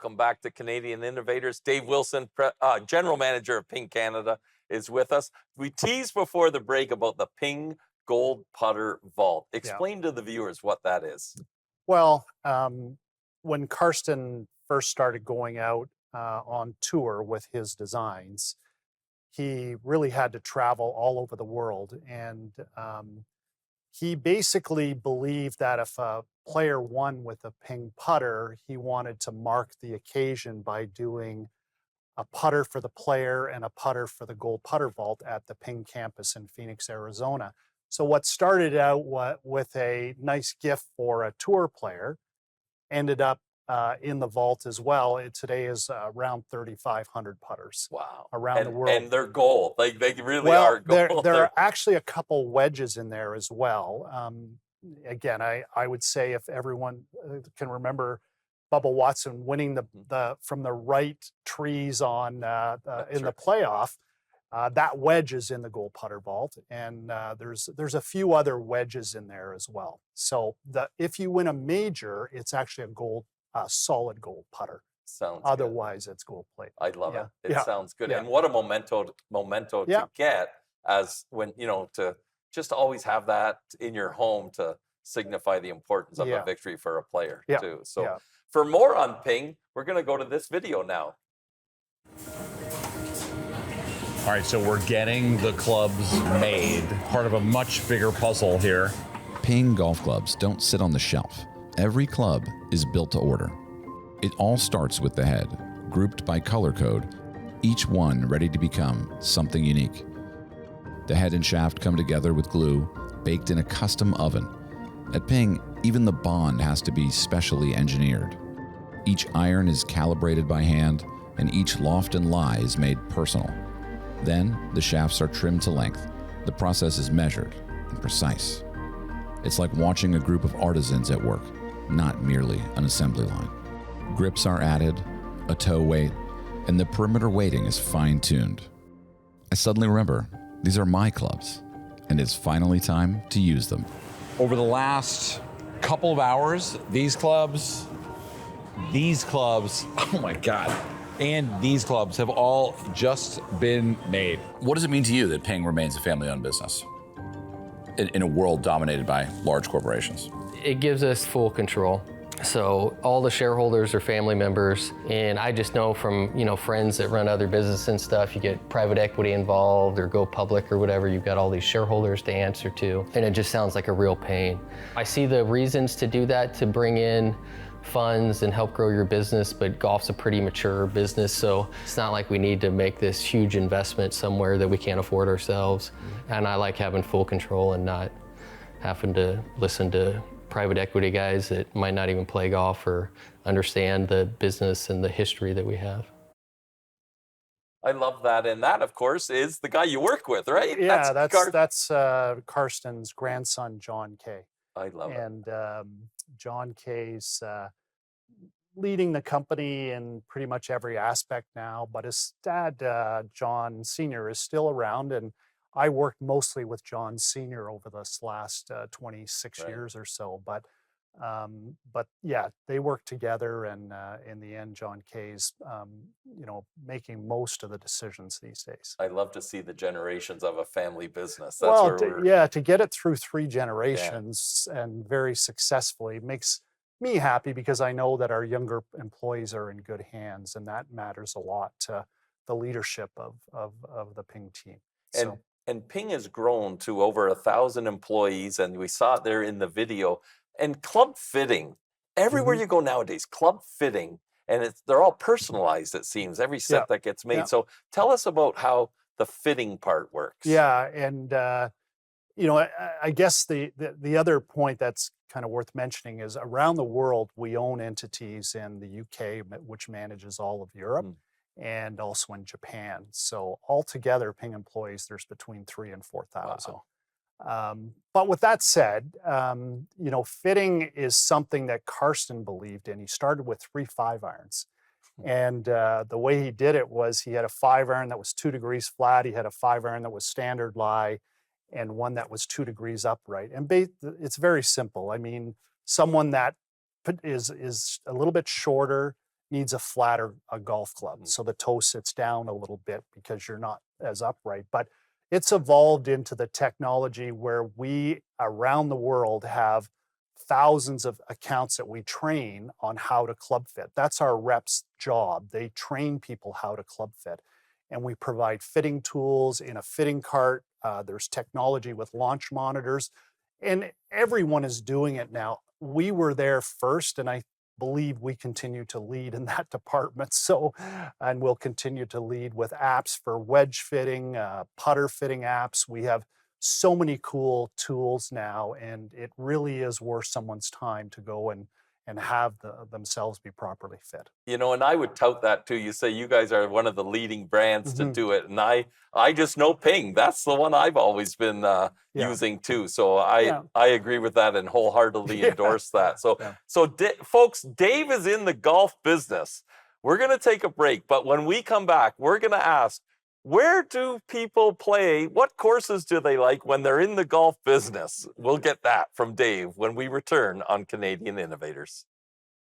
welcome back to Canadian Innovators. Dave Wilson, General Manager of Ping Canada, is with us. We teased before the break about the Ping Gold Putter Vault. Explain to the viewers what that is. Well, when Karsten first started going out on tour with his designs, he really had to travel all over the world. And he basically believed that if a player won with a Ping putter, he wanted to mark the occasion by doing a putter for the player and a putter for the Gold Putter Vault at the Ping campus in Phoenix, Arizona. So what started out with a nice gift for a tour player ended up in the vault as well. Today is around 3,500 putters. Wow. Around the world. And they're gold. Like they really well, are gold. There are actually a couple wedges in there as well. Again, I would say if everyone can remember Bubba Watson winning the from the right trees on in the playoff, that wedge is in the Gold Putter Vault, and there's a few other wedges in there as well. So if you win a major, it's actually a solid gold putter. Sounds Otherwise, it's gold plate. I love it. It sounds good. And what a memento to get, as when, to just always have that in your home to signify the importance of a victory for a player too. So for more on Ping, we're going to go to this video now. All right, so we're getting the clubs made, part of a much bigger puzzle here. Ping golf clubs don't sit on the shelf. Every club is built to order. It all starts with the head, grouped by color code, each one ready to become something unique. The head and shaft come together with glue, baked in a custom oven. At Ping, even the bond has to be specially engineered. Each iron is calibrated by hand, and each loft and lie is made personal. Then, the shafts are trimmed to length. The process is measured and precise. It's like watching a group of artisans at work, not merely an assembly line. Grips are added, a toe weight, and the perimeter weighting is fine-tuned. I suddenly remember, these are my clubs, and it's finally time to use them. Over the last couple of hours, these clubs, oh my God, and these clubs have all just been made. What does it mean to you that Ping remains a family-owned business in a world dominated by large corporations? It gives us full control. So all the shareholders are family members, and I just know from friends that run other businesses and stuff, you get private equity involved or go public or whatever, you've got all these shareholders to answer to, and it just sounds like a real pain. I see the reasons to do that, to bring in funds and help grow your business, but golf's a pretty mature business, so it's not like we need to make this huge investment somewhere that we can't afford ourselves. And I like having full control and not having to listen to private equity guys that might not even play golf or understand the business and the history that we have. I love that. And that, of course, is the guy you work with, right? Yeah, that's Karsten's grandson, John Kay. I love it. And John Kay's leading the company in pretty much every aspect now, but his dad, John Sr., is still around, and I worked mostly with John Sr. over this last 26 years or so. But yeah, they work together, and in the end, John Kay's making most of the decisions these days. I love to see the generations of a family business. That's to get it through 3 generations and very successfully makes me happy, because I know that our younger employees are in good hands, and that matters a lot to the leadership of the Ping team. And Ping has grown to over 1,000 employees, and we saw it there in the video. And club fitting, everywhere you go nowadays, club fitting, and they're all personalized, it seems, every set that gets made. So tell us about how the fitting part works. Yeah, and I guess the other point that's kind of worth mentioning is around the world, we own entities in the UK, which manages all of Europe. And also in Japan. So altogether, Ping employees, there's between 3,000 and 4,000. Wow. But with that said, fitting is something that Karsten believed in. He started with 3 5-irons. And the way he did it was he had a 5-iron that was 2 degrees flat. He had a 5-iron that was standard lie, and one that was 2 degrees upright. And it's very simple. I mean, someone that is a little bit shorter needs a flatter golf club. So the toe sits down a little bit because you're not as upright. But it's evolved into the technology where we around the world have thousands of accounts that we train on how to club fit. That's our reps' job. They train people how to club fit. And we provide fitting tools in a fitting cart. There's technology with launch monitors, and everyone is doing it now. We were there first, and I believe we continue to lead in that department. So, and we'll continue to lead with apps for wedge fitting, putter fitting apps. We have so many cool tools now, and it really is worth someone's time to go and have themselves be properly fit. You know, and I would tout that too. You say you guys are one of the leading brands to do it, and I just know Ping. That's the one I've always been using too. So I agree with that and wholeheartedly endorse that. So folks, Dave is in the golf business. We're going to take a break, but when we come back, we're going to ask, where do people play? What courses do they like when they're in the golf business? We'll get that from Dave when we return on Canadian Innovators.